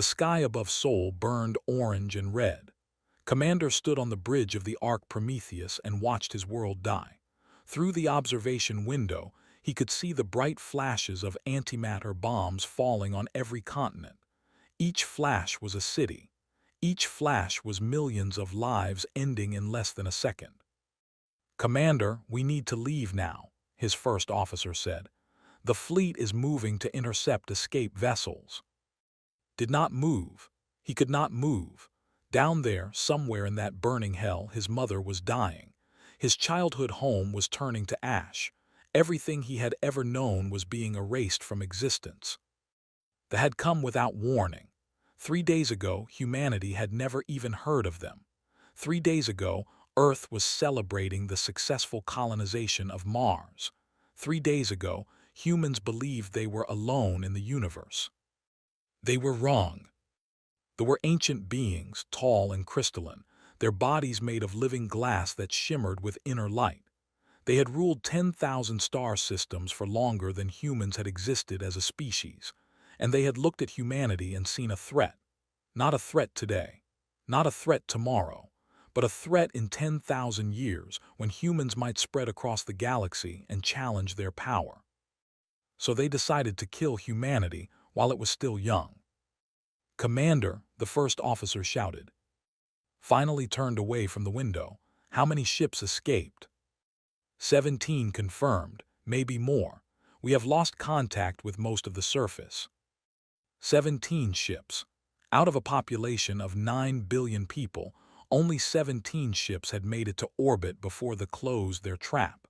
The sky above Seoul burned orange and red. Commander stood on the bridge of the Ark Prometheus and watched his world die. Through the observation window, he could see the bright flashes of antimatter bombs falling on every continent. Each flash was a city. Each flash was millions of lives ending in less than a second. "Commander, we need to leave now," his first officer said. "The fleet is moving to intercept escape vessels." Did not move. He could not move. Down there, somewhere in that burning hell, his mother was dying. His childhood home was turning to ash. Everything he had ever known was being erased from existence. They had come without warning. 3 days ago, humanity had never even heard of them. 3 days ago, Earth was celebrating the successful colonization of Mars. 3 days ago, humans believed they were alone in the universe. They were wrong. There were ancient beings, tall and crystalline, their bodies made of living glass that shimmered with inner light. They had ruled 10,000 star systems for longer than humans had existed as a species, and they had looked at humanity and seen a threat. Not a threat today, not a threat tomorrow, but a threat in 10,000 years when humans might spread across the galaxy and challenge their power. So they decided to kill humanity while it was still young. "Commander," the first officer shouted. Finally turned away from the window. "How many ships escaped?" 17 confirmed, maybe more. We have lost contact with most of the surface. 17 ships. Out of a population of 9 billion people, only 17 ships had made it to orbit before they closed their trap.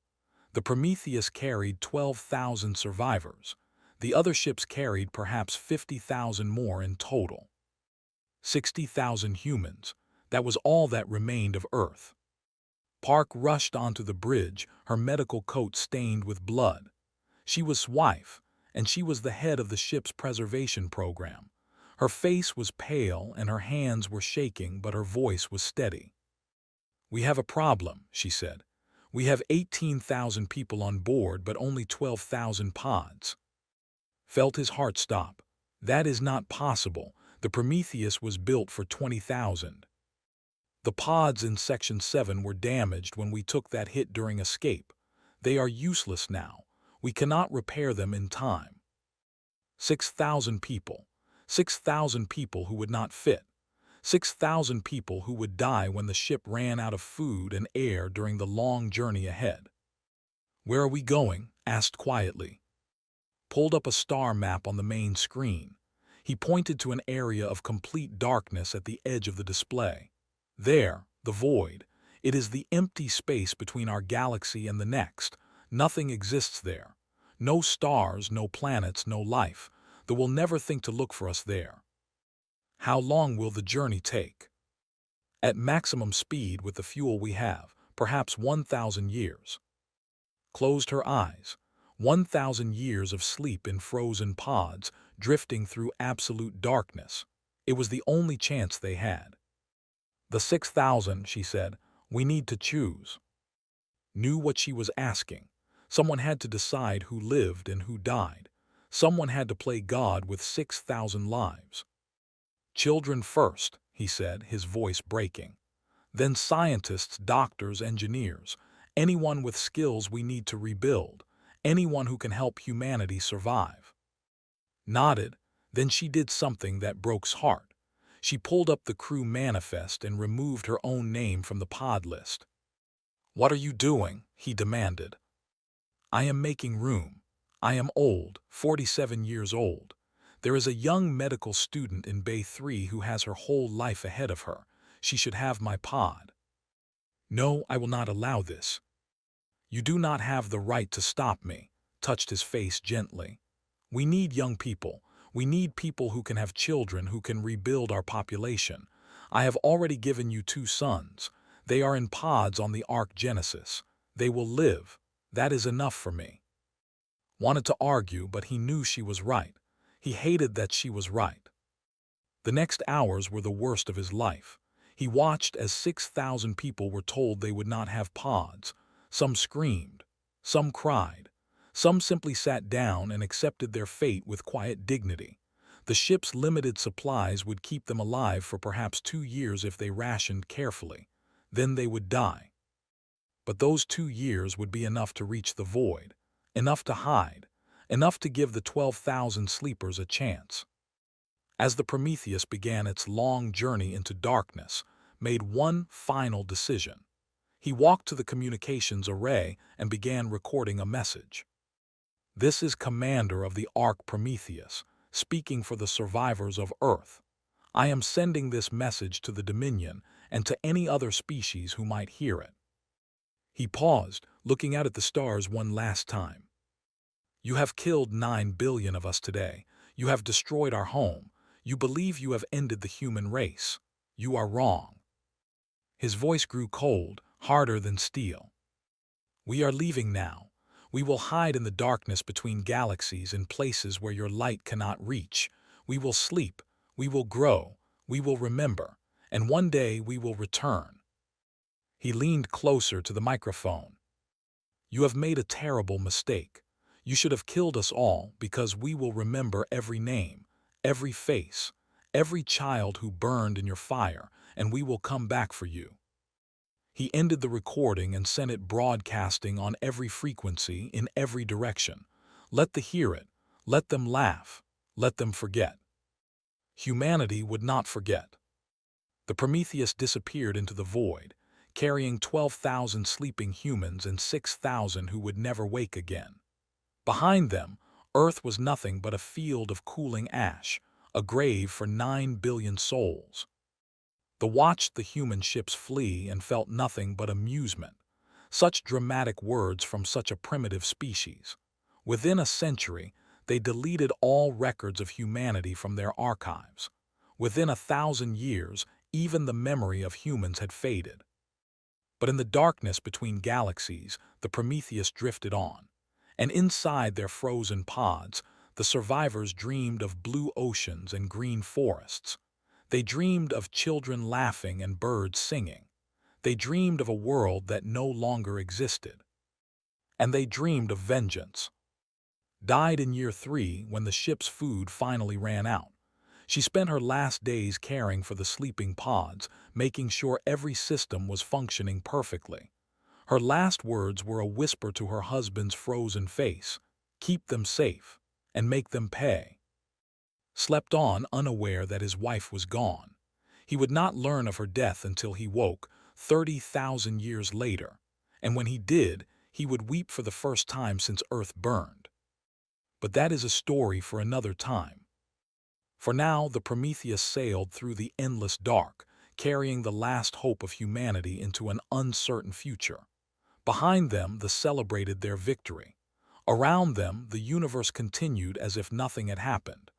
The Prometheus carried 12,000 survivors. The other ships carried perhaps 50,000 more in total. 60,000 humans. That was all that remained of Earth. Park rushed onto the bridge, her medical coat stained with blood. She was wife, and she was the head of the ship's preservation program. Her face was pale and her hands were shaking, but her voice was steady. "We have a problem," she said. "We have 18,000 people on board, but only 12,000 pods." Felt his heart stop. That is not possible. The Prometheus was built for 20,000. The pods in Section 7 were damaged when we took that hit during escape. They are useless now. We cannot repair them in time. 6,000 people. 6,000 people who would not fit. 6,000 people who would die when the ship ran out of food and air during the long journey ahead. "Where are we going?" asked quietly. Pulled up a star map on the main screen. He pointed to an area of complete darkness at the edge of the display. "There, the void. It is the empty space between our galaxy and the next. Nothing exists there. No stars, no planets, no life. They will never think to look for us there." "How long will the journey take?" "At maximum speed with the fuel we have, perhaps 1,000 years." Closed her eyes. 1,000 years of sleep in frozen pods, drifting through absolute darkness. It was the only chance they had. "The 6,000, she said. "We need to choose." Knew what she was asking. Someone had to decide who lived and who died. Someone had to play God with 6,000 lives. "Children first," he said, his voice breaking. "Then scientists, doctors, engineers. Anyone with skills we need to rebuild. Anyone who can help humanity survive." Nodded. Then she did something that broke's heart. She pulled up the crew manifest and removed her own name from the pod list. "What are you doing?" he demanded. "I am making room. I am old, 47 years old. There is a young medical student in Bay 3 who has her whole life ahead of her. She should have my pod." "No, I will not allow this." "You do not have the right to stop me," touched his face gently. "We need young people. We need people who can have children, who can rebuild our population. I have already given you 2 sons. They are in pods on the Ark Genesis. They will live. That is enough for me." Wanted to argue, but he knew she was right. He hated that she was right. The next hours were the worst of his life. He watched as 6,000 people were told they would not have pods. Some screamed. Some cried. Some simply sat down and accepted their fate with quiet dignity. The ship's limited supplies would keep them alive for perhaps 2 years if they rationed carefully. Then they would die. But those 2 years would be enough to reach the void, enough to hide, enough to give the 12,000 sleepers a chance. As the Prometheus began its long journey into darkness, made one final decision. He walked to the communications array and began recording a message. This is Commander of the Ark Prometheus, speaking for the survivors of Earth. I am sending this message to the Dominion and to any other species who might hear it. He paused, looking out at the stars one last time. You have killed 9 billion of us today. You have destroyed our home. You believe you have ended the human race. You are wrong. His voice grew cold, harder than steel. We are leaving now. We will hide in the darkness between galaxies in places where your light cannot reach. We will sleep. We will grow. We will remember. And one day we will return. He leaned closer to the microphone. You have made a terrible mistake. You should have killed us all because we will remember every name, every face, every child who burned in your fire, and we will come back for you. He ended the recording and sent it broadcasting on every frequency in every direction. Let them hear it. Let them laugh. Let them forget. Humanity would not forget. The Prometheus disappeared into the void, carrying 12,000 sleeping humans and 6,000 who would never wake again. Behind them, Earth was nothing but a field of cooling ash, a grave for 9 billion souls. They watched the human ships flee and felt nothing but amusement. Such dramatic words from such a primitive species. Within a century, they deleted all records of humanity from their archives. Within 1,000 years, even the memory of humans had faded. But in the darkness between galaxies, the Prometheus drifted on. And inside their frozen pods, the survivors dreamed of blue oceans and green forests. They dreamed of children laughing and birds singing. They dreamed of a world that no longer existed. And they dreamed of vengeance. Died in year 3 when the ship's food finally ran out. She spent her last days caring for the sleeping pods, making sure every system was functioning perfectly. Her last words were a whisper to her husband's frozen face, keep them safe, and make them pay. Slept on, unaware that his wife was gone. He would not learn of her death until he woke, 30,000 years later, and when he did, he would weep for the first time since Earth burned. But that is a story for another time. For now, the Prometheus sailed through the endless dark, carrying the last hope of humanity into an uncertain future. Behind them, they celebrated their victory. Around them, the universe continued as if nothing had happened.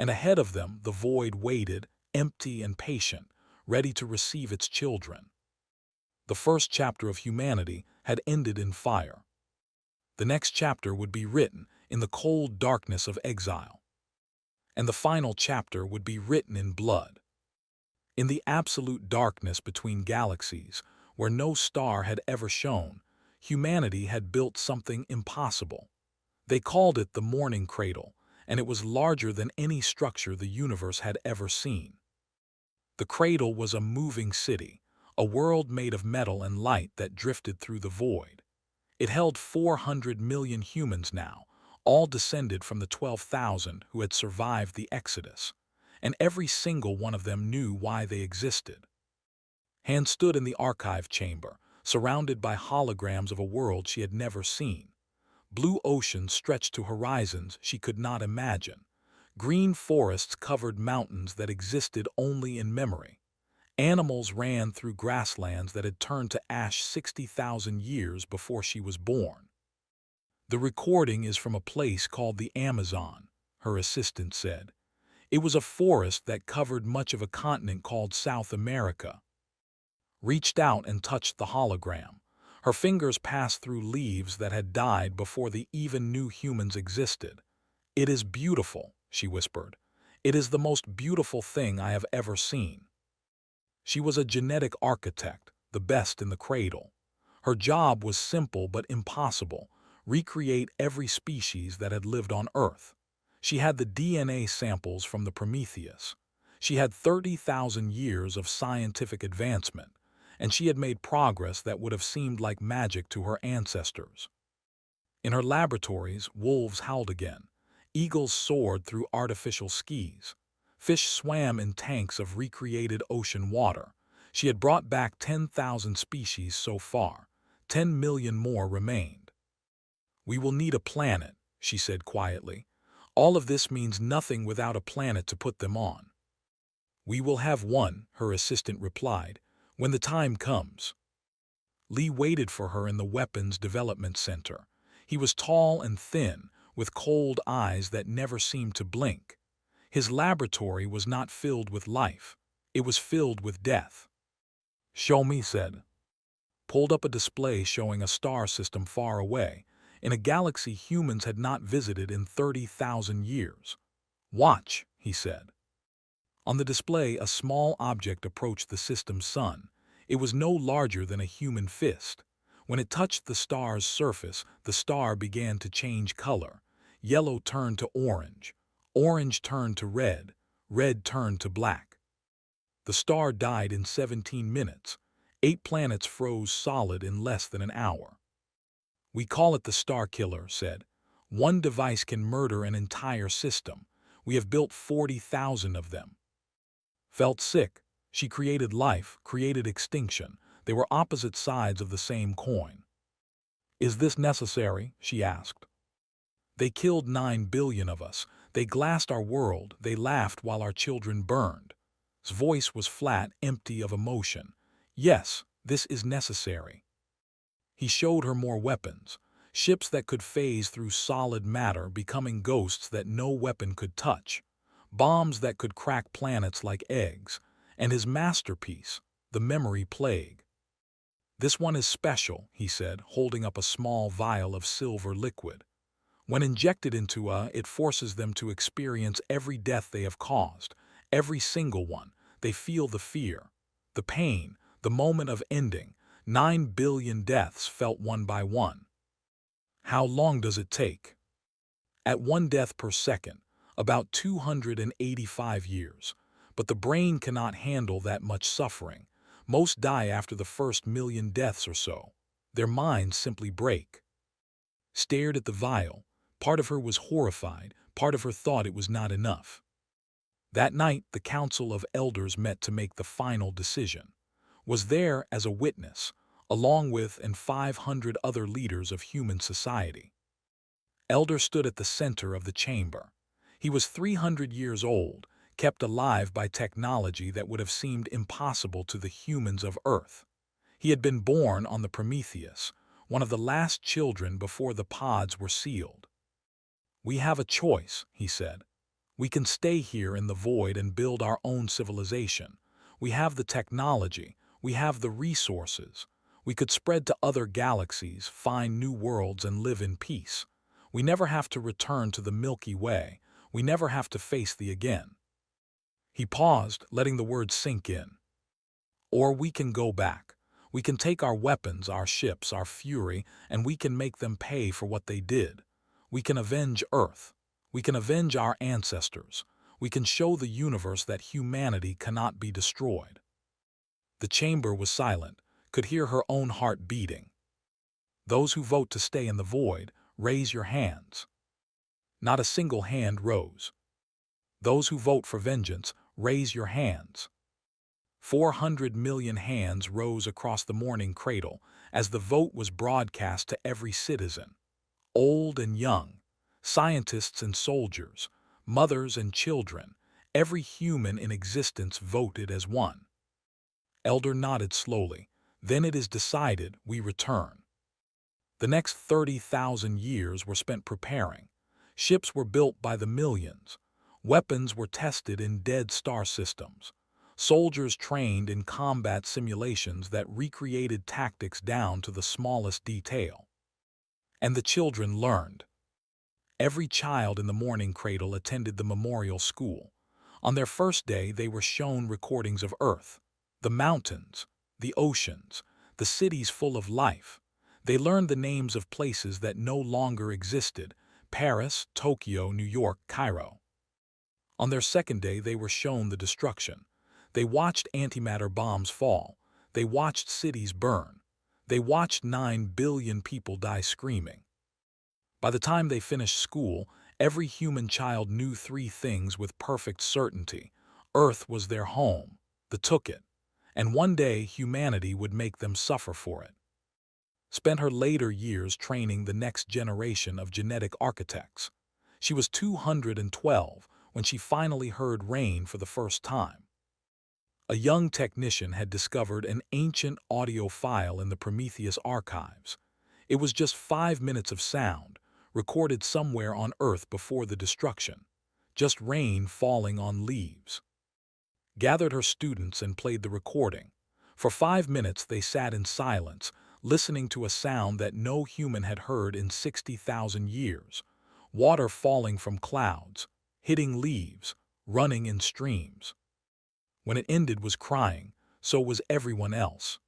And ahead of them, the void waited, empty and patient, ready to receive its children. The first chapter of humanity had ended in fire. The next chapter would be written in the cold darkness of exile. And the final chapter would be written in blood. In the absolute darkness between galaxies, where no star had ever shone, humanity had built something impossible. They called it the Morning Cradle, and it was larger than any structure the universe had ever seen. The cradle was a moving city, a world made of metal and light that drifted through the void. It held 400 million humans now, all descended from the 12,000 who had survived the Exodus, and every single one of them knew why they existed. Han stood in the archive chamber, surrounded by holograms of a world she had never seen. Blue oceans stretched to horizons she could not imagine. Green forests covered mountains that existed only in memory. Animals ran through grasslands that had turned to ash 60,000 years before she was born. The recording is from a place called the Amazon, her assistant said. It was a forest that covered much of a continent called South America. Reached out and touched the hologram. Her fingers passed through leaves that had died before they even knew humans existed. It is beautiful, she whispered. It is the most beautiful thing I have ever seen. She was a genetic architect, the best in the cradle. Her job was simple but impossible: recreate every species that had lived on Earth. She had the DNA samples from the Prometheus. She had 30,000 years of scientific advancement, and she had made progress that would have seemed like magic to her ancestors. In her laboratories, wolves howled again. Eagles soared through artificial skis. Fish swam in tanks of recreated ocean water. She had brought back 10,000 species so far. 10 million more remained. "We will need a planet," she said quietly. "All of this means nothing without a planet to put them on." "We will have one," her assistant replied, "when the time comes." Lee waited for her in the Weapons Development Center. He was tall and thin, with cold eyes that never seemed to blink. His laboratory was not filled with life. It was filled with death. "Show me," said. Pulled up a display showing a star system far away, in a galaxy humans had not visited in 30,000 years. "Watch," he said. On the display, a small object approached the system's sun. It was no larger than a human fist. When it touched the star's surface, the star began to change color. Yellow turned to orange. Orange turned to red. Red turned to black. The star died in 17 minutes. 8 planets froze solid in less than an hour. "We call it the Star Killer," said. "One device can murder an entire system. We have built 40,000 of them." Felt sick. She created life, created extinction. They were opposite sides of the same coin. "Is this necessary?" she asked. "They killed 9 billion of us. They glassed our world. They laughed while our children burned." His voice was flat, empty of emotion. "Yes, this is necessary." He showed her more weapons. Ships that could phase through solid matter, becoming ghosts that no weapon could touch. Bombs that could crack planets like eggs. And his masterpiece, the memory plague. "This one is special," he said, holding up a small vial of silver liquid. "When injected into it forces them to experience every death they have caused. Every single one. They feel the fear, the pain, the moment of ending. 9 billion deaths felt one by one." "How long does it take?" "At 1 death per second, about 285 years. But the brain cannot handle that much suffering. Most die after the first 1,000,000 deaths or so. Their minds simply break." Stared at the vial. Part of her was horrified, part of her thought it was not enough. That night, the Council of Elders met to make the final decision. Was there as a witness, along with 500 other leaders of human society. Elder stood at the center of the chamber. He was 300 years old, kept alive by technology that would have seemed impossible to the humans of Earth. He had been born on the Prometheus, one of the last children before the pods were sealed. "We have a choice," he said. "We can stay here in the void and build our own civilization. We have the technology, we have the resources. We could spread to other galaxies, find new worlds, and live in peace. We never have to return to the Milky Way. We never have to face the again." He paused, letting the words sink in. "Or we can go back. We can take our weapons, our ships, our fury, and we can make them pay for what they did. We can avenge Earth. We can avenge our ancestors. We can show the universe that humanity cannot be destroyed." The chamber was silent, could hear her own heart beating. "Those who vote to stay in the void, raise your hands." Not a single hand rose. "Those who vote for vengeance, raise your hands." 400 million hands rose across the morning cradle as the vote was broadcast to every citizen. Old and young, scientists and soldiers, mothers and children, every human in existence voted as one. Elder nodded slowly. "Then it is decided, we return." The next 30,000 years were spent preparing. Ships were built by the millions. Weapons were tested in dead star systems. Soldiers trained in combat simulations that recreated tactics down to the smallest detail. And the children learned. Every child in the morning cradle attended the memorial school. On their first day, they were shown recordings of Earth, the mountains, the oceans, the cities full of life. They learned the names of places that no longer existed, Paris, Tokyo, New York, Cairo. On their second day, they were shown the destruction. They watched antimatter bombs fall. They watched cities burn. They watched 9 billion people die screaming. By the time they finished school, every human child knew three things with perfect certainty. Earth was their home. They took it. And one day, humanity would make them suffer for it. Spent her later years training the next generation of genetic architects. She was 212 when she finally heard rain for the first time. A young technician had discovered an ancient audio file in the Prometheus archives. It was just 5 minutes of sound, recorded somewhere on Earth before the destruction. Just rain falling on leaves. Gathered her students and played the recording. For 5 minutes they sat in silence, listening to a sound that no human had heard in 60,000 years. Water falling from clouds, hitting leaves, running in streams. When it ended was crying, so was everyone else.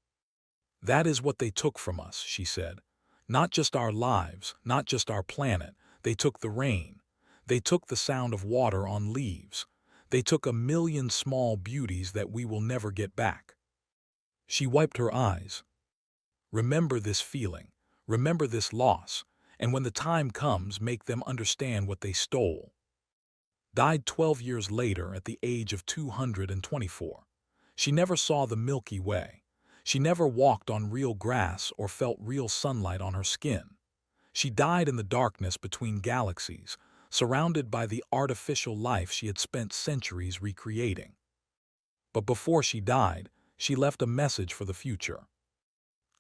That is what they took from us, she said. Not just our lives, not just our planet. They took the rain. They took the sound of water on leaves. They took a million small beauties that we will never get back. She wiped her eyes. Remember this feeling. Remember this loss. And when the time comes, make them understand what they stole. Died 12 years later at the age of 224. She never saw the Milky Way. She never walked on real grass or felt real sunlight on her skin. She died in the darkness between galaxies, surrounded by the artificial life she had spent centuries recreating. But before she died, she left a message for the future.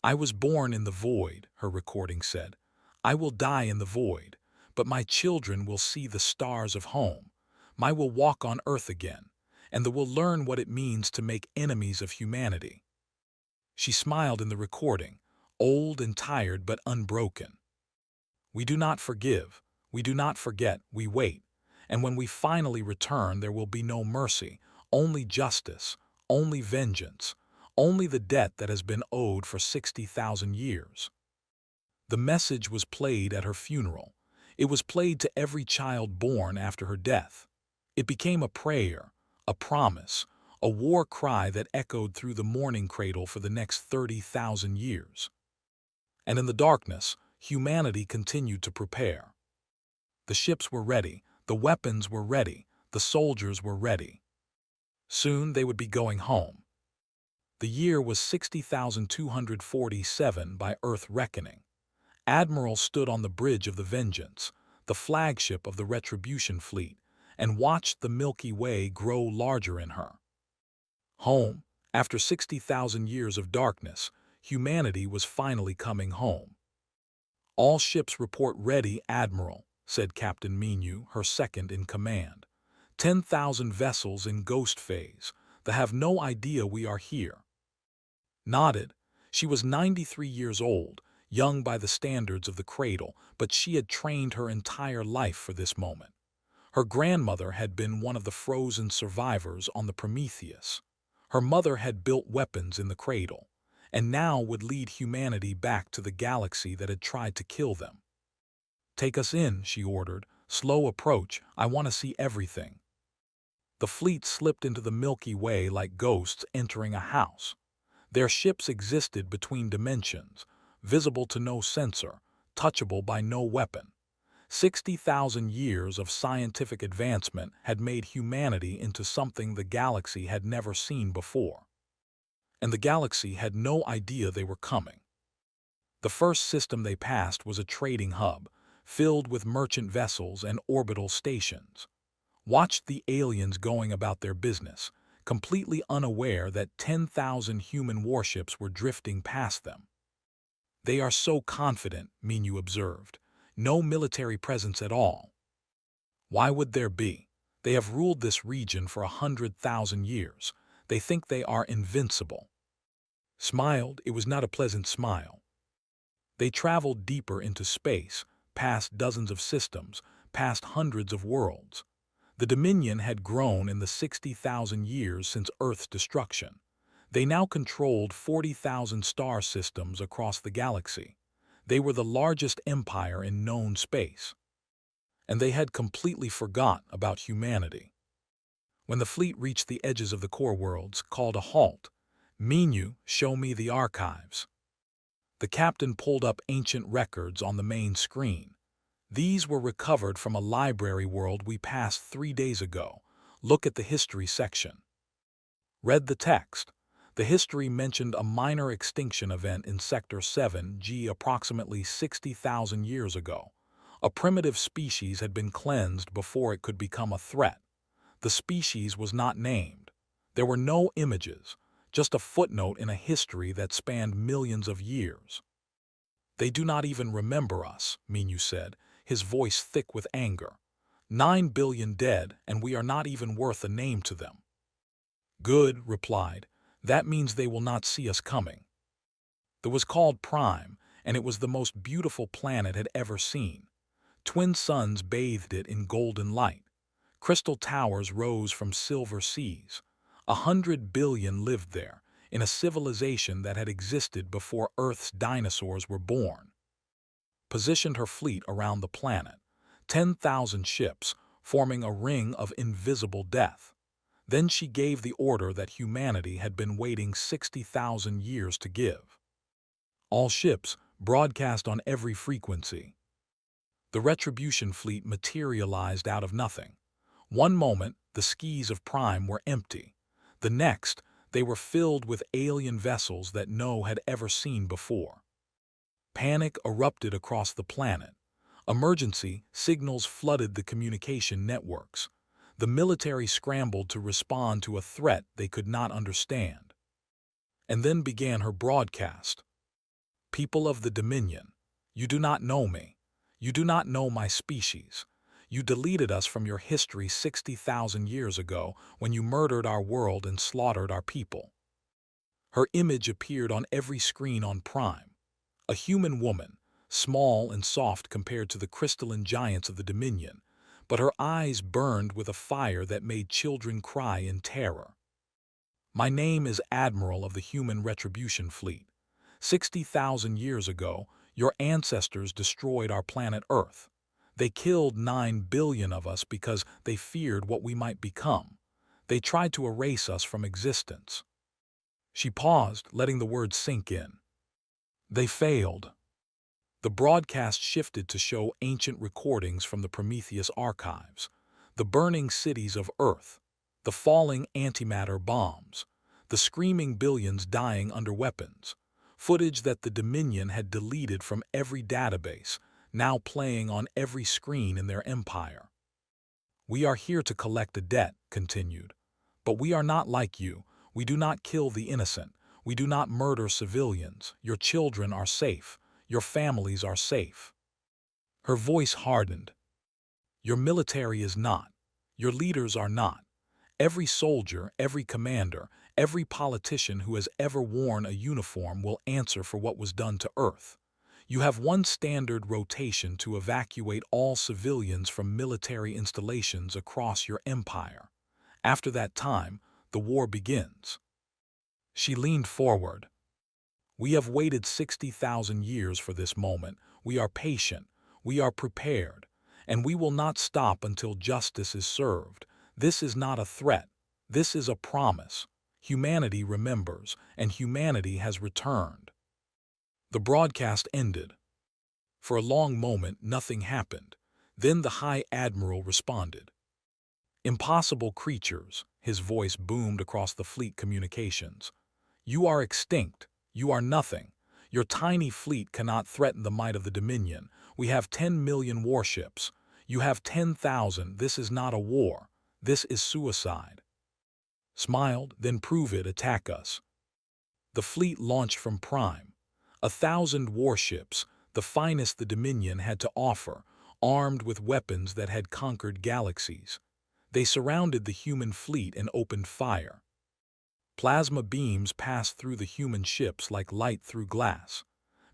I was born in the void, her recording said. I will die in the void, but my children will see the stars of home. I will walk on Earth again, and they will learn what it means to make enemies of humanity. She smiled in the recording, old and tired but unbroken. We do not forgive, we do not forget, we wait, and when we finally return there will be no mercy, only justice, only vengeance, only the debt that has been owed for 60,000 years. The message was played at her funeral. It was played to every child born after her death. It became a prayer, a promise, a war cry that echoed through the mourning cradle for the next 30,000 years. And in the darkness, humanity continued to prepare. The ships were ready, the weapons were ready, the soldiers were ready. Soon they would be going home. The year was 60,247 by Earth reckoning. Admiral stood on the bridge of the Vengeance, the flagship of the Retribution fleet, and watched the Milky Way grow larger in her. Home, after 60,000 years of darkness, humanity was finally coming home. All ships report ready, Admiral, said Captain Menu, her second in command. 10,000 vessels in ghost phase. They have no idea we are here. Nodded. She was 93 years old, young by the standards of the cradle, but she had trained her entire life for this moment. Her grandmother had been one of the frozen survivors on the Prometheus. Her mother had built weapons in the cradle, and now would lead humanity back to the galaxy that had tried to kill them. Take us in, she ordered. Slow approach, I want to see everything. The fleet slipped into the Milky Way like ghosts entering a house. Their ships existed between dimensions, visible to no sensor, touchable by no weapon. 60,000 years of scientific advancement had made humanity into something the galaxy had never seen before. And the galaxy had no idea they were coming. The first system they passed was a trading hub, filled with merchant vessels and orbital stations. Watched the aliens going about their business, completely unaware that 10,000 human warships were drifting past them. They are so confident, Menu observed. No military presence at all. Why would there be? They have ruled this region for 100,000 years. They think they are invincible. Smiled, it was not a pleasant smile. They traveled deeper into space, past dozens of systems, past hundreds of worlds. The Dominion had grown in the 60,000 years since Earth's destruction. They now controlled 40,000 star systems across the galaxy. They were the largest empire in known space. and they had completely forgot about humanity. When the fleet reached the edges of the core worlds, called a halt. "Menu, show me the archives." The captain pulled up ancient records on the main screen. "These were recovered from a library world we passed 3 days ago. Look at the history section." Read the text. The history mentioned a minor extinction event in Sector 7G approximately 60,000 years ago. A primitive species had been cleansed before it could become a threat. The species was not named. There were no images, just a footnote in a history that spanned millions of years. "They do not even remember us," Minu said, his voice thick with anger. 9 billion dead, and we are not even worth a name to them." "Good," replied. "That means they will not see us coming." It was called Prime, and it was the most beautiful planet had ever seen. Twin suns bathed it in golden light. Crystal towers rose from silver seas. 100 billion lived there, in a civilization that had existed before Earth's dinosaurs were born. Positioned her fleet around the planet, 10,000 ships, forming a ring of invisible death. Then she gave the order that humanity had been waiting 60,000 years to give. "All ships, broadcast on every frequency." The Retribution fleet materialized out of nothing. One moment, the skis of Prime were empty. The next, they were filled with alien vessels that no had ever seen before. Panic erupted across the planet. Emergency signals flooded the communication networks. The military scrambled to respond to a threat they could not understand. And then began her broadcast. "People of the Dominion, you do not know me. You do not know my species. You deleted us from your history 60,000 years ago when you murdered our world and slaughtered our people." Her image appeared on every screen on Prime. A human woman, small and soft compared to the crystalline giants of the Dominion, but her eyes burned with a fire that made children cry in terror. "My name is Admiral of the Human Retribution Fleet. 60,000 years ago, your ancestors destroyed our planet Earth. They killed 9 billion of us because they feared what we might become. They tried to erase us from existence." She paused, letting the words sink in. "They failed." The broadcast shifted to show ancient recordings from the Prometheus archives, the burning cities of Earth, the falling antimatter bombs, the screaming billions dying under weapons, footage that the Dominion had deleted from every database, now playing on every screen in their empire. "We are here to collect a debt," continued. "But we are not like you. We do not kill the innocent. We do not murder civilians. Your children are safe. Your families are safe." Her voice hardened. "Your military is not. Your leaders are not. Every soldier, every commander, every politician who has ever worn a uniform will answer for what was done to Earth. You have one standard rotation to evacuate all civilians from military installations across your empire. After that time, the war begins." She leaned forward. "We have waited 60,000 years for this moment. We are patient. We are prepared. And we will not stop until justice is served. This is not a threat. This is a promise. Humanity remembers, and humanity has returned." The broadcast ended. For a long moment, nothing happened. Then the High Admiral responded. "Impossible creatures," his voice boomed across the fleet communications. "You are extinct. You are nothing. Your tiny fleet cannot threaten the might of the Dominion. We have 10 million warships. You have 10,000. This is not a war. This is suicide. Smiled, then prove it, attack us." The fleet launched from Prime. 1,000 warships, the finest the Dominion had to offer, armed with weapons that had conquered galaxies. They surrounded the human fleet and opened fire. Plasma beams passed through the human ships like light through glass.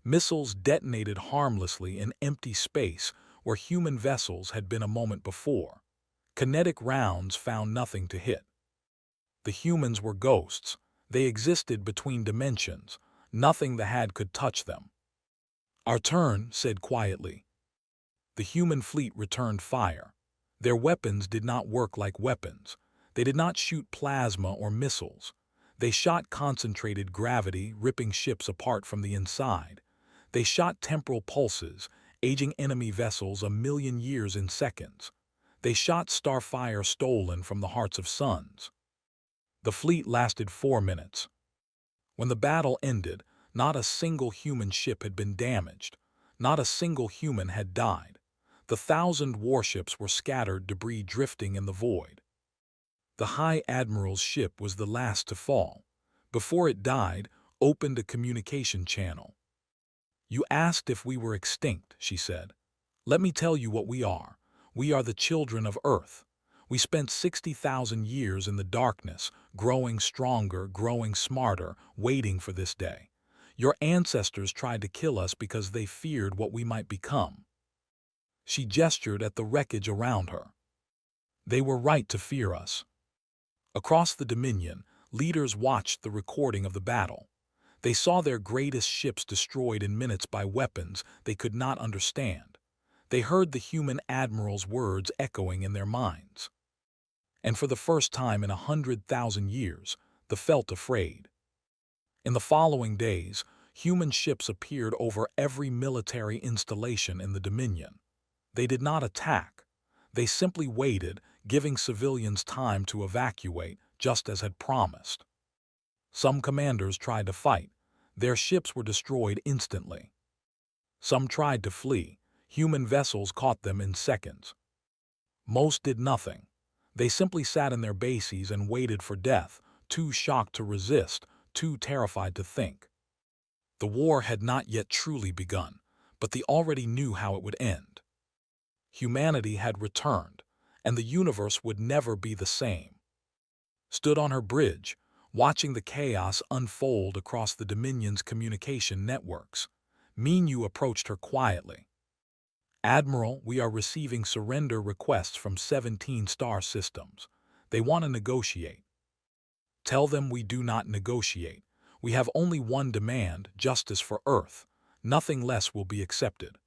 Missiles detonated harmlessly in empty space where human vessels had been a moment before. Kinetic rounds found nothing to hit. The humans were ghosts. They existed between dimensions. Nothing the had could touch them. "Our turn," said quietly. The human fleet returned fire. Their weapons did not work like weapons. They did not shoot plasma or missiles. They shot concentrated gravity, ripping ships apart from the inside. They shot temporal pulses, aging enemy vessels 1,000,000 years in seconds. They shot starfire stolen from the hearts of suns. The fleet lasted 4 minutes. When the battle ended, not a single human ship had been damaged. Not a single human had died. The 1,000 warships were scattered, debris drifting in the void. The High Admiral's ship was the last to fall. Before it died, opened a communication channel. "You asked if we were extinct," she said. "Let me tell you what we are. We are the children of Earth. We spent 60,000 years in the darkness, growing stronger, growing smarter, waiting for this day. Your ancestors tried to kill us because they feared what we might become." She gestured at the wreckage around her. "They were right to fear us." Across the Dominion, leaders watched the recording of the battle. They saw their greatest ships destroyed in minutes by weapons they could not understand. They heard the human admiral's words echoing in their minds. And for the first time in 100,000 years, they felt afraid. In the following days, human ships appeared over every military installation in the Dominion. They did not attack. They simply waited, giving civilians time to evacuate, just as had promised. Some commanders tried to fight. Their ships were destroyed instantly. Some tried to flee. Human vessels caught them in seconds. Most did nothing. They simply sat in their bases and waited for death, too shocked to resist, too terrified to think. The war had not yet truly begun, but they already knew how it would end. Humanity had returned, and the universe would never be the same. Stood on her bridge, watching the chaos unfold across the Dominion's communication networks, Minyu approached her quietly. "Admiral, we are receiving surrender requests from 17 star systems. They want to negotiate." "Tell them we do not negotiate. We have only one demand, justice for Earth. Nothing less will be accepted."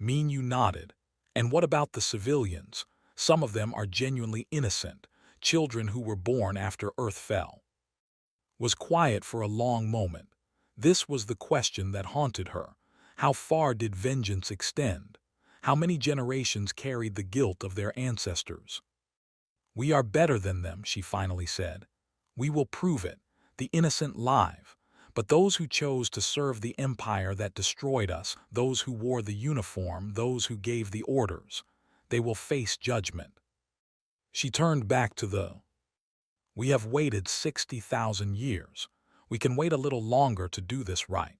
Minyu nodded. "And what about the civilians? Some of them are genuinely innocent, children who were born after Earth fell." Was quiet for a long moment. This was the question that haunted her. How far did vengeance extend? How many generations carried the guilt of their ancestors? "We are better than them," she finally said. "We will prove it, the innocent live. But those who chose to serve the empire that destroyed us, those who wore the uniform, those who gave the orders, they will face judgment." She turned back to the "We have waited 60,000 years. We can wait a little longer to do this right."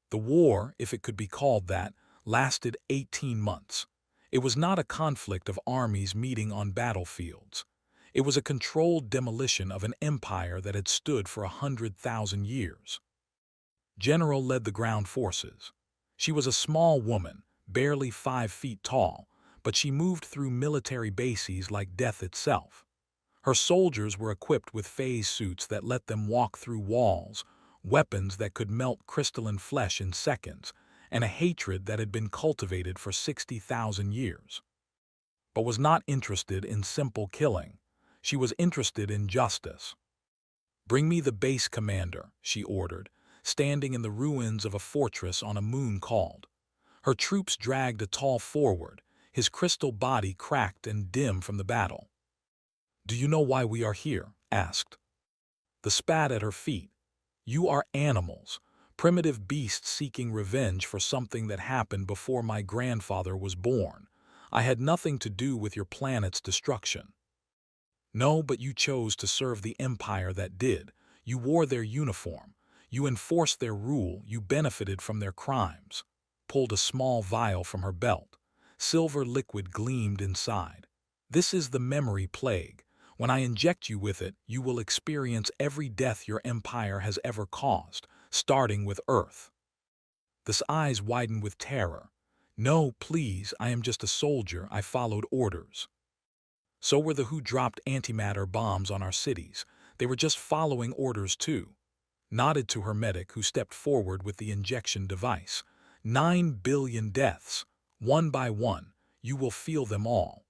The war, if it could be called that, lasted 18 months. It was not a conflict of armies meeting on battlefields. It was a controlled demolition of an empire that had stood for 100,000 years. General led the ground forces. She was a small woman, barely 5 feet tall, but she moved through military bases like death itself. Her soldiers were equipped with phase suits that let them walk through walls, weapons that could melt crystalline flesh in seconds, and a hatred that had been cultivated for 60,000 years. But was not interested in simple killing. She was interested in justice. "Bring me the base commander," she ordered, standing in the ruins of a fortress on a moon called. Her troops dragged a tall forward, his crystal body cracked and dim from the battle. "Do you know why we are here?" asked. The spat at her feet. "You are animals, primitive beasts seeking revenge for something that happened before my grandfather was born. I had nothing to do with your planet's destruction." "No, but you chose to serve the empire that did. You wore their uniform. You enforced their rule. You benefited from their crimes." Pulled a small vial from her belt. Silver liquid gleamed inside. "This is the memory plague. When I inject you with it, you will experience every death your empire has ever caused, starting with Earth." The eyes widened with terror. "No, please, I am just a soldier. I followed orders." So were the who dropped antimatter bombs on our cities. They were just following orders too. Nodded to her medic who stepped forward with the injection device. 9 billion deaths. One by one, you will feel them all.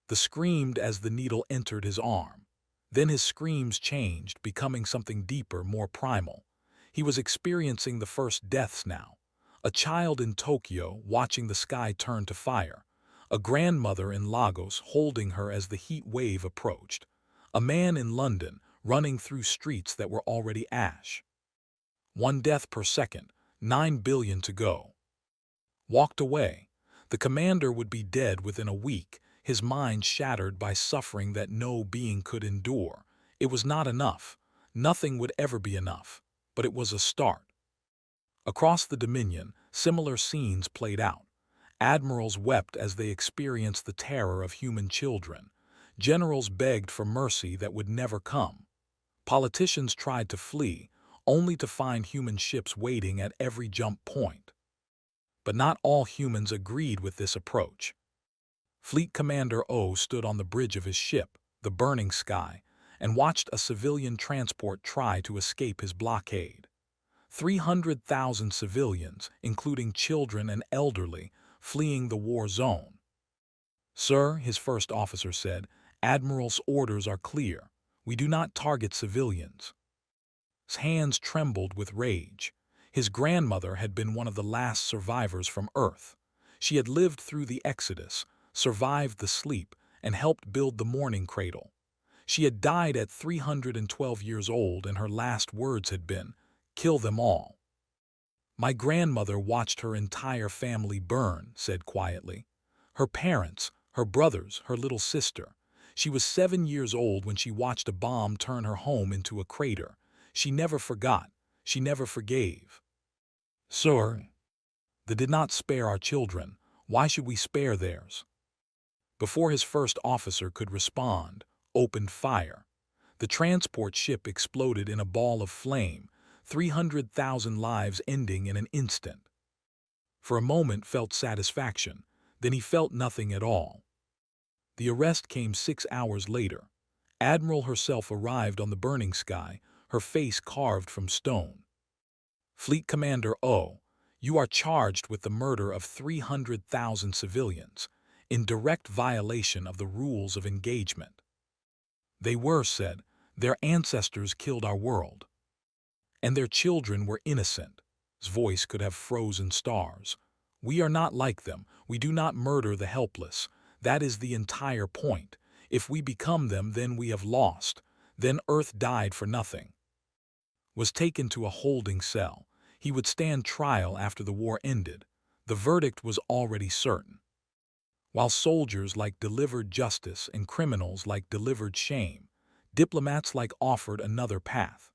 The screamed as the needle entered his arm. Then his screams changed, becoming something deeper, more primal. He was experiencing the first deaths now. A child in Tokyo watching the sky turn to fire. A grandmother in Lagos holding her as the heat wave approached. A man in London running through streets that were already ash. 1 death per second, 9 billion to go. Walked away. The commander would be dead within a week, his mind shattered by suffering that no being could endure. It was not enough. Nothing would ever be enough. But it was a start. Across the Dominion, similar scenes played out. Admirals wept as they experienced the terror of human children. Generals begged for mercy that would never come. Politicians tried to flee, only to find human ships waiting at every jump point. But not all humans agreed with this approach. Fleet Commander O stood on the bridge of his ship, the burning sky, and watched a civilian transport try to escape his blockade. 300,000 civilians, including children and elderly, fleeing the war zone. "Sir," his first officer said, "Admiral's orders are clear. We do not target civilians." His hands trembled with rage. His grandmother had been one of the last survivors from Earth. She had lived through the Exodus, survived the sleep, and helped build the morning cradle. She had died at 312 years old, and her last words had been, "Kill them all." "My grandmother watched her entire family burn," said quietly. "Her parents, her brothers, her little sister. She was 7 years old when she watched a bomb turn her home into a crater. She never forgot. She never forgave." "Sir, they did not spare our children. Why should we spare theirs?" Before his first officer could respond, opened fire. The transport ship exploded in a ball of flame, 300,000 lives ending in an instant. For a moment felt satisfaction, then he felt nothing at all. The arrest came 6 hours later. Admiral herself arrived on the burning sky, her face carved from stone. "Fleet Commander O, you are charged with the murder of 300,000 civilians, in direct violation of the rules of engagement." "They were," said, "their ancestors killed our world. And their children were innocent." His voice could have frozen stars. "We are not like them. We do not murder the helpless. That is the entire point. If we become them, then we have lost. Then Earth died for nothing." Was taken to a holding cell. He would stand trial after the war ended. The verdict was already certain. While soldiers like delivered justice and criminals like delivered shame, diplomats like offered another path.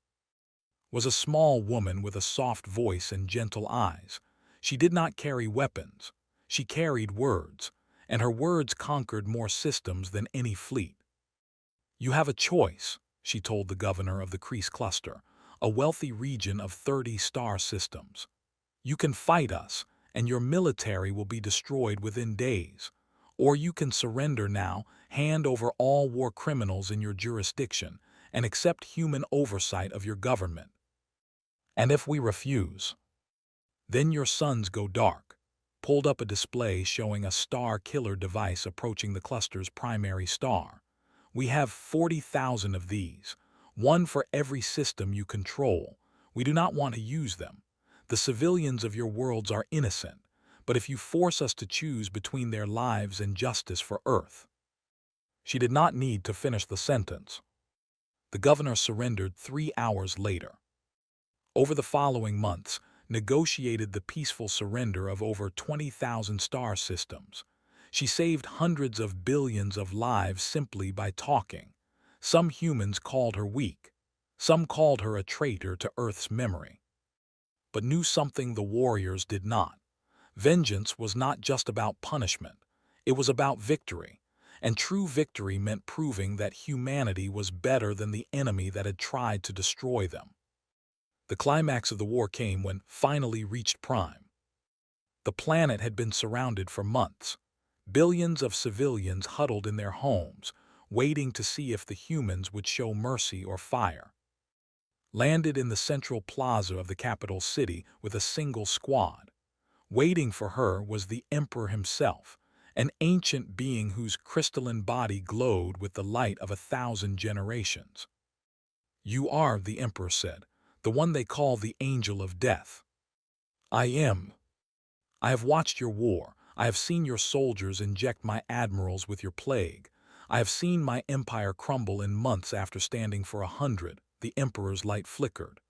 Was a small woman with a soft voice and gentle eyes. She did not carry weapons. She carried words, and her words conquered more systems than any fleet. "You have a choice," she told the governor of the Crease Cluster, a wealthy region of 30 star systems. "You can fight us, and your military will be destroyed within days. Or you can surrender now, hand over all war criminals in your jurisdiction, and accept human oversight of your government. And if we refuse, then your suns go dark." Pulled up a display showing a star killer device approaching the cluster's primary star. "We have 40,000 of these, one for every system you control. We do not want to use them. The civilians of your worlds are innocent, but if you force us to choose between their lives and justice for Earth." She did not need to finish the sentence. The governor surrendered 3 hours later. Over the following months, negotiated the peaceful surrender of over 20,000 star systems. She saved hundreds of billions of lives simply by talking. Some humans called her weak. Some called her a traitor to Earth's memory. But knew something the warriors did not. Vengeance was not just about punishment. It was about victory. And true victory meant proving that humanity was better than the enemy that had tried to destroy them. The climax of the war came when finally reached prime. The planet had been surrounded for months. Billions of civilians huddled in their homes, waiting to see if the humans would show mercy or fire. Landed in the central plaza of the capital city with a single squad. Waiting for her was the emperor himself, an ancient being whose crystalline body glowed with the light of 1,000 generations. "You are," the emperor said, "the one they call the Angel of Death." "I am. I have watched your war. I have seen your soldiers inject my admirals with your plague. I have seen my empire crumble in months after standing for 100. The emperor's light flickered.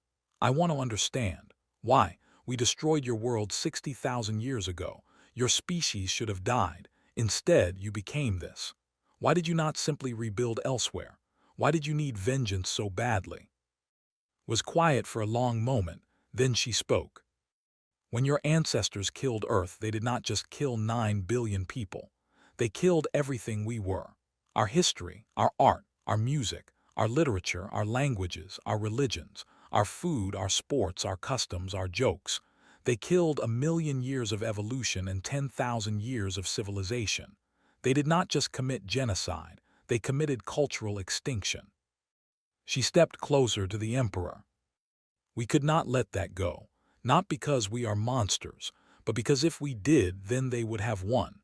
"I want to understand. Why? We destroyed your world 60,000 years ago. Your species should have died. Instead, you became this. Why did you not simply rebuild elsewhere? Why did you need vengeance so badly?" Was quiet for a long moment, then she spoke. "When your ancestors killed Earth, they did not just kill 9 billion people. They killed everything we were. Our history, our art, our music, our literature, our languages, our religions, our food, our sports, our customs, our jokes. They killed 1,000,000 years of evolution and 10,000 years of civilization. They did not just commit genocide, they committed cultural extinction." She stepped closer to the emperor. "We could not let that go. Not because we are monsters, but because if we did, then they would have won.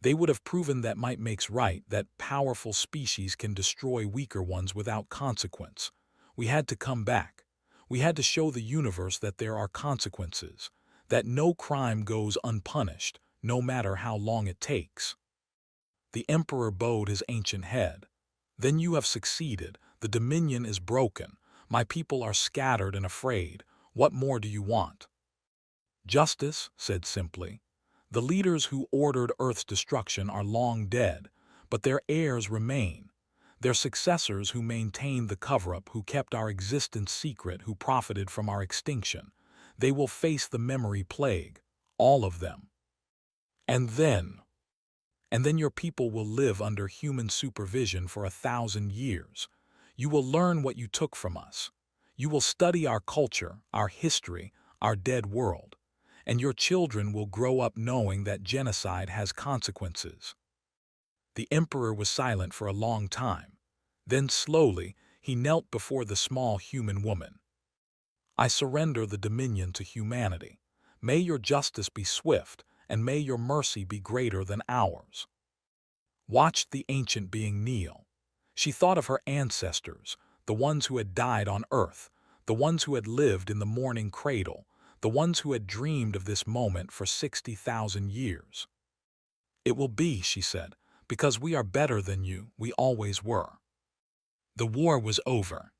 They would have proven that might makes right, that powerful species can destroy weaker ones without consequence. We had to come back. We had to show the universe that there are consequences, that no crime goes unpunished, no matter how long it takes." The emperor bowed his ancient head. "Then you have succeeded. The dominion is broken. My people are scattered and afraid. What more do you want?" "Justice," said simply. "The leaders who ordered Earth's destruction are long dead, but their heirs remain. Their successors who maintained the cover-up, who kept our existence secret, who profited from our extinction. They will face the memory plague, all of them. And then your people will live under human supervision for 1,000 years. You will learn what you took from us. You will study our culture, our history, our dead world. And your children will grow up knowing that genocide has consequences." The emperor was silent for a long time. Then slowly, he knelt before the small human woman. "I surrender the dominion to humanity. May your justice be swift, and may your mercy be greater than ours." Watched the ancient being kneel. She thought of her ancestors, the ones who had died on Earth, the ones who had lived in the morning cradle, the ones who had dreamed of this moment for 60,000 years. "It will be," she said, "because we are better than you, we always were." The war was over,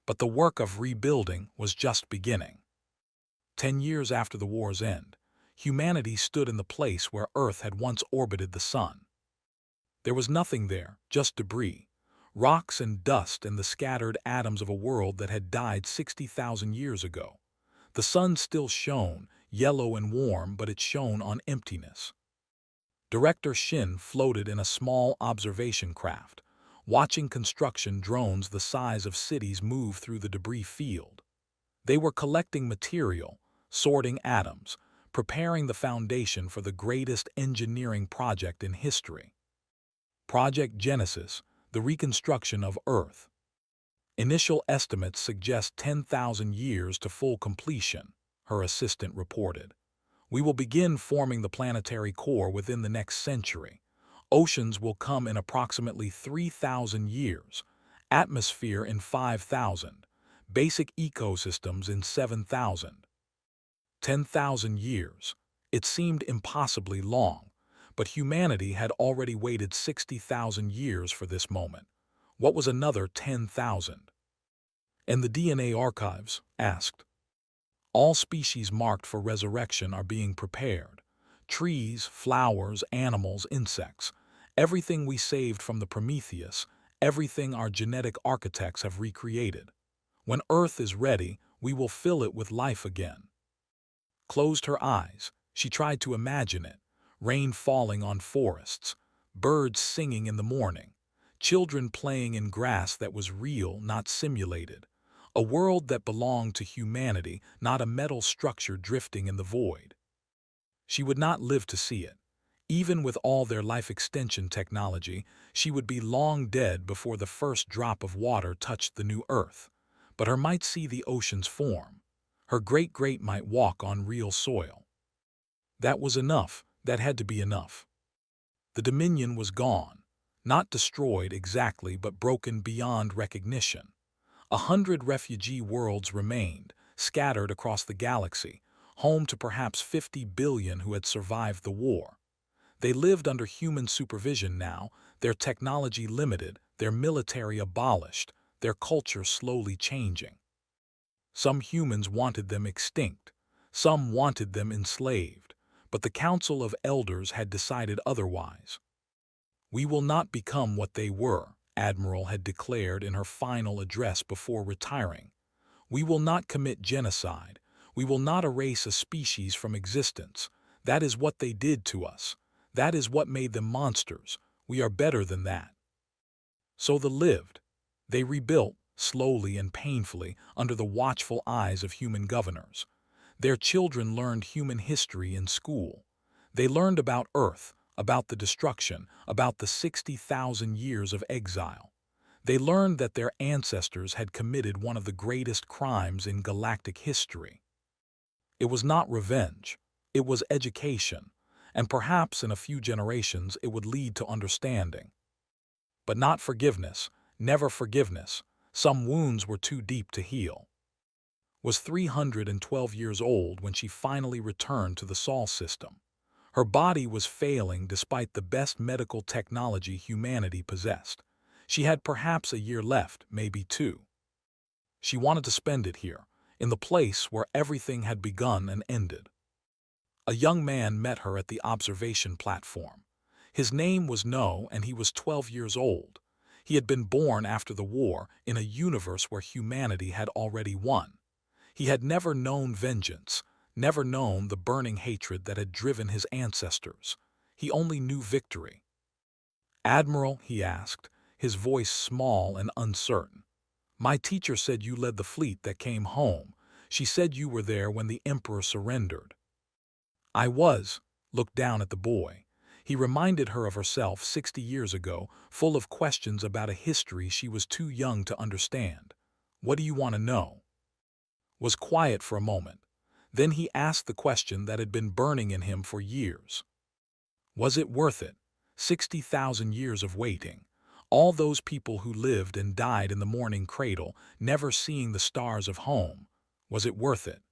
but the work of rebuilding was just beginning. 10 years after the war's end, humanity stood in the place where Earth had once orbited the sun. There was nothing there, just debris, rocks and dust and the scattered atoms of a world that had died 60,000 years ago. The sun still shone, yellow and warm, but it shone on emptiness. Director Shin floated in a small observation craft, watching construction drones the size of cities move through the debris field. They were collecting material, sorting atoms, preparing the foundation for the greatest engineering project in history. Project Genesis, the reconstruction of Earth. Initial estimates suggest 10,000 years to full completion, her assistant reported. "We will begin forming the planetary core within the next century. Oceans will come in approximately 3,000 years, atmosphere in 5,000, basic ecosystems in 7,000. 10,000 years. It seemed impossibly long, but humanity had already waited 60,000 years for this moment. What was another 10,000? "And the DNA archives?" asked. "All species marked for resurrection are being prepared. Trees, flowers, animals, insects. Everything we saved from the Prometheus, everything our genetic architects have recreated. When Earth is ready, we will fill it with life again." Closed her eyes, she tried to imagine it. Rain falling on forests, birds singing in the morning, children playing in grass that was real, not simulated. A world that belonged to humanity, not a metal structure drifting in the void. She would not live to see it. Even with all their life extension technology, she would be long dead before the first drop of water touched the new Earth. But her might see the oceans form. Her great-great might walk on real soil. That was enough. That had to be enough. The Dominion was gone. Not destroyed exactly, but broken beyond recognition. 100 refugee worlds remained, scattered across the galaxy, home to perhaps 50 billion who had survived the war. They lived under human supervision now, their technology limited, their military abolished, their culture slowly changing. Some humans wanted them extinct, some wanted them enslaved, but the Council of Elders had decided otherwise. "We will not become what they were," Admiral had declared in her final address before retiring. "We will not commit genocide. We will not erase a species from existence. That is what they did to us. That is what made them monsters. We are better than that." So they lived. They rebuilt, slowly and painfully, under the watchful eyes of human governors. Their children learned human history in school. They learned about Earth, about the destruction, about the 60,000 years of exile. They learned that their ancestors had committed one of the greatest crimes in galactic history. It was not revenge. It was education. And perhaps in a few generations it would lead to understanding. But not forgiveness, never forgiveness. Some wounds were too deep to heal. Was 312 years old when she finally returned to the Sol system. Her body was failing despite the best medical technology humanity possessed. She had perhaps a year left, maybe two. She wanted to spend it here, in the place where everything had begun and ended. A young man met her at the observation platform. His name was No, and he was 12 years old. He had been born after the war in a universe where humanity had already won. He had never known vengeance, never known the burning hatred that had driven his ancestors. He only knew victory. "Admiral," he asked, his voice small and uncertain. "My teacher said you led the fleet that came home. She said you were there when the Emperor surrendered." "I was," looked down at the boy. He reminded her of herself 60 years ago, full of questions about a history she was too young to understand. "What do you want to know?" Was quiet for a moment. Then he asked the question that had been burning in him for years. Was it worth it? 60,000 years of waiting. All those people who lived and died in the morning cradle, never seeing the stars of home. Was it worth it?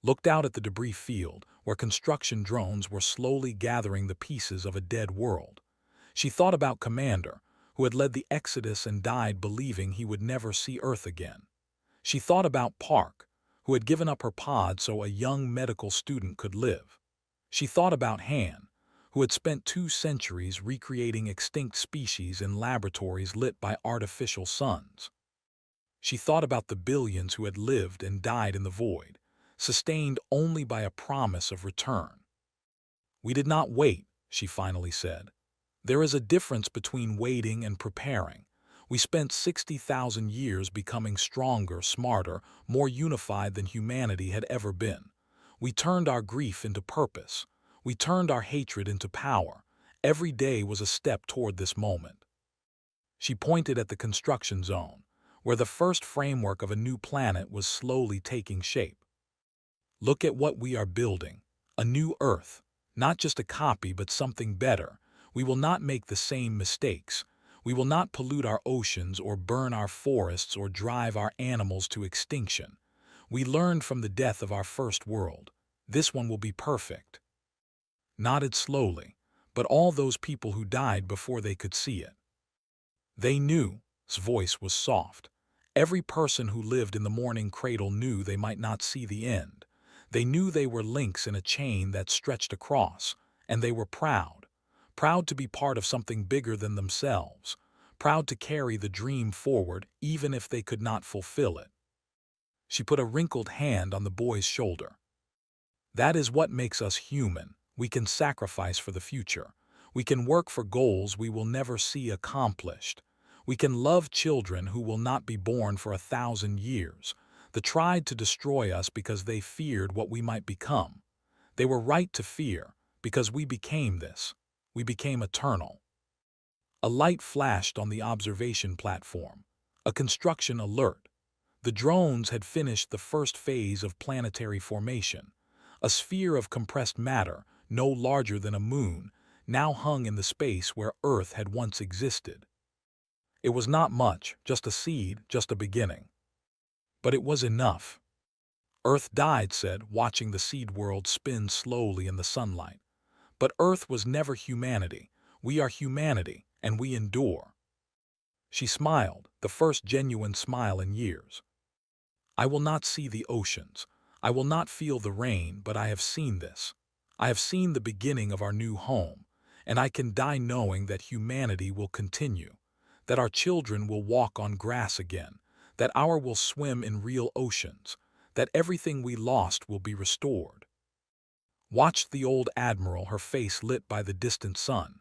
Looked out at the debris field, where construction drones were slowly gathering the pieces of a dead world. She thought about Commander, who had led the Exodus and died believing he would never see Earth again. She thought about Park, who had given up her pod so a young medical student could live. She thought about Han, who had spent 2 centuries recreating extinct species in laboratories lit by artificial suns. She thought about the billions who had lived and died in the void, sustained only by a promise of return. "We did not wait," she finally said. "There is a difference between waiting and preparing. We spent 60,000 years becoming stronger, smarter, more unified than humanity had ever been. We turned our grief into purpose. We turned our hatred into power. Every day was a step toward this moment." She pointed at the construction zone, where the first framework of a new planet was slowly taking shape. "Look at what we are building. A new Earth. Not just a copy, but something better. We will not make the same mistakes. We will not pollute our oceans or burn our forests or drive our animals to extinction. We learned from the death of our first world. This one will be perfect." Nodded slowly, but all those people who died before they could see it. They knew. His voice was soft. Every person who lived in the morning cradle knew they might not see the end. They knew they were links in a chain that stretched across, and they were proud. Proud to be part of something bigger than themselves. Proud to carry the dream forward even if they could not fulfill it. She put a wrinkled hand on the boy's shoulder. "That is what makes us human. We can sacrifice for the future. We can work for goals we will never see accomplished. We can love children who will not be born for 1,000 years. They tried to destroy us because they feared what we might become. They were right to fear, because we became this. We became eternal." A light flashed on the observation platform. A construction alert. The drones had finished the first phase of planetary formation. A sphere of compressed matter, no larger than a moon, now hung in the space where Earth had once existed. It was not much, just a seed, just a beginning. But it was enough. Earth died, said, watching the seed world spin slowly in the sunlight. But Earth was never humanity. We are humanity, and we endure. She smiled, the first genuine smile in years. I will not see the oceans. I will not feel the rain, but I have seen this. I have seen the beginning of our new home, and I can die knowing that humanity will continue, that our children will walk on grass again, that our will swim in real oceans, that everything we lost will be restored. Watched the old admiral, her face lit by the distant sun.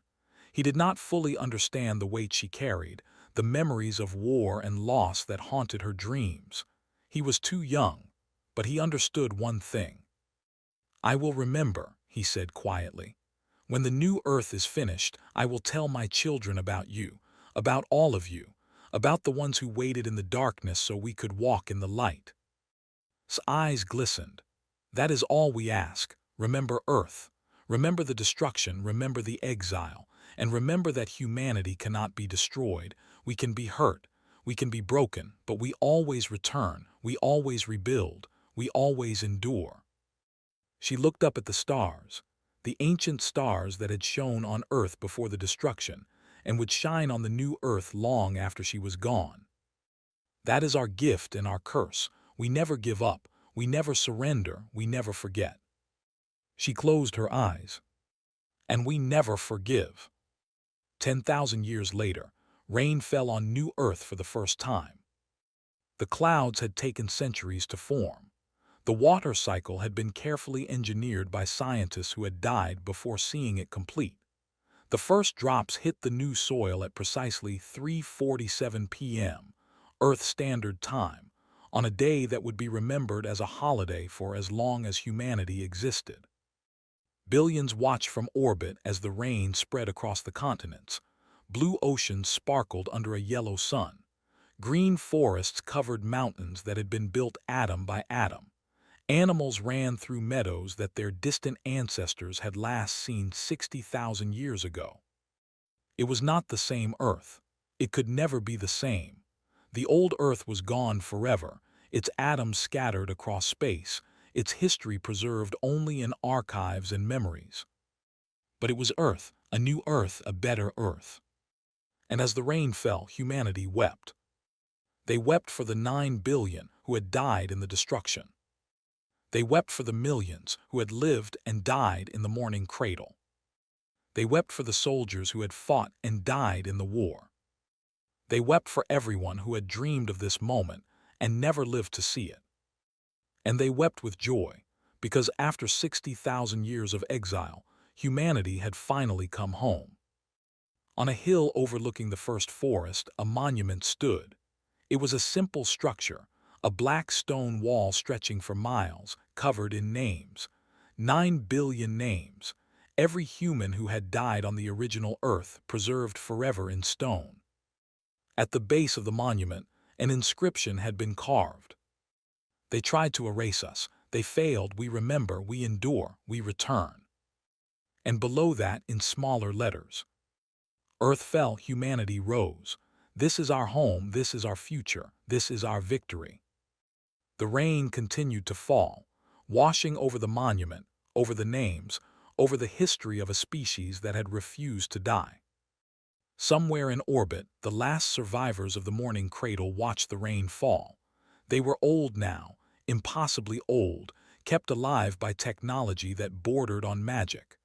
He did not fully understand the weight she carried, the memories of war and loss that haunted her dreams. He was too young, but he understood one thing. I will remember, he said quietly. When the new Earth is finished, I will tell my children about you, about all of you, about the ones who waited in the darkness so we could walk in the light. His eyes glistened. That is all we ask. Remember Earth. Remember the destruction, remember the exile, and remember that humanity cannot be destroyed. We can be hurt, we can be broken, but we always return, we always rebuild, we always endure. She looked up at the stars, the ancient stars that had shone on Earth before the destruction, and would shine on the new Earth long after she was gone. That is our gift and our curse. We never give up, we never surrender, we never forget. She closed her eyes. And we never forgive. 10,000 years later, rain fell on new Earth for the first time. The clouds had taken centuries to form. The water cycle had been carefully engineered by scientists who had died before seeing it complete. The first drops hit the new soil at precisely 3:47 p.m., Earth Standard Time, on a day that would be remembered as a holiday for as long as humanity existed. Billions watched from orbit as the rain spread across the continents. Blue oceans sparkled under a yellow sun. Green forests covered mountains that had been built atom by atom. Animals ran through meadows that their distant ancestors had last seen 60,000 years ago. It was not the same Earth. It could never be the same. The old Earth was gone forever, its atoms scattered across space, its history preserved only in archives and memories. But it was Earth, a new Earth, a better Earth. And as the rain fell, humanity wept. They wept for the 9 billion who had died in the destruction. They wept for the millions who had lived and died in the morning cradle. They wept for the soldiers who had fought and died in the war. They wept for everyone who had dreamed of this moment and never lived to see it. And they wept with joy, because after 60,000 years of exile, humanity had finally come home. On a hill overlooking the first forest, a monument stood. It was a simple structure, a black stone wall stretching for miles, covered in names. 9 billion names, every human who had died on the original Earth preserved forever in stone. At the base of the monument, an inscription had been carved. They tried to erase us. They failed. We remember, we endure, we return. And below that, in smaller letters, Earth fell, humanity rose. This is our home, this is our future, this is our victory. The rain continued to fall, washing over the monument, over the names, over the history of a species that had refused to die. Somewhere in orbit, the last survivors of the morning cradle watched the rain fall. They were old now, impossibly old, kept alive by technology that bordered on magic.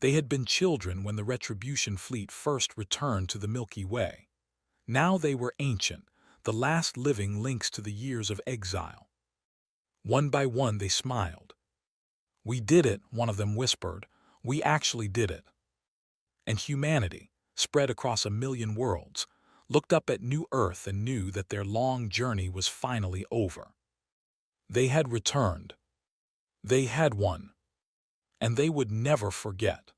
They had been children when the Retribution fleet first returned to the Milky Way. Now they were ancient, the last living links to the years of exile. One by one they smiled. We did it, one of them whispered. We actually did it. And humanity, spread across 1,000,000 worlds, looked up at new Earth and knew that their long journey was finally over. They had returned. They had won. And they would never forget.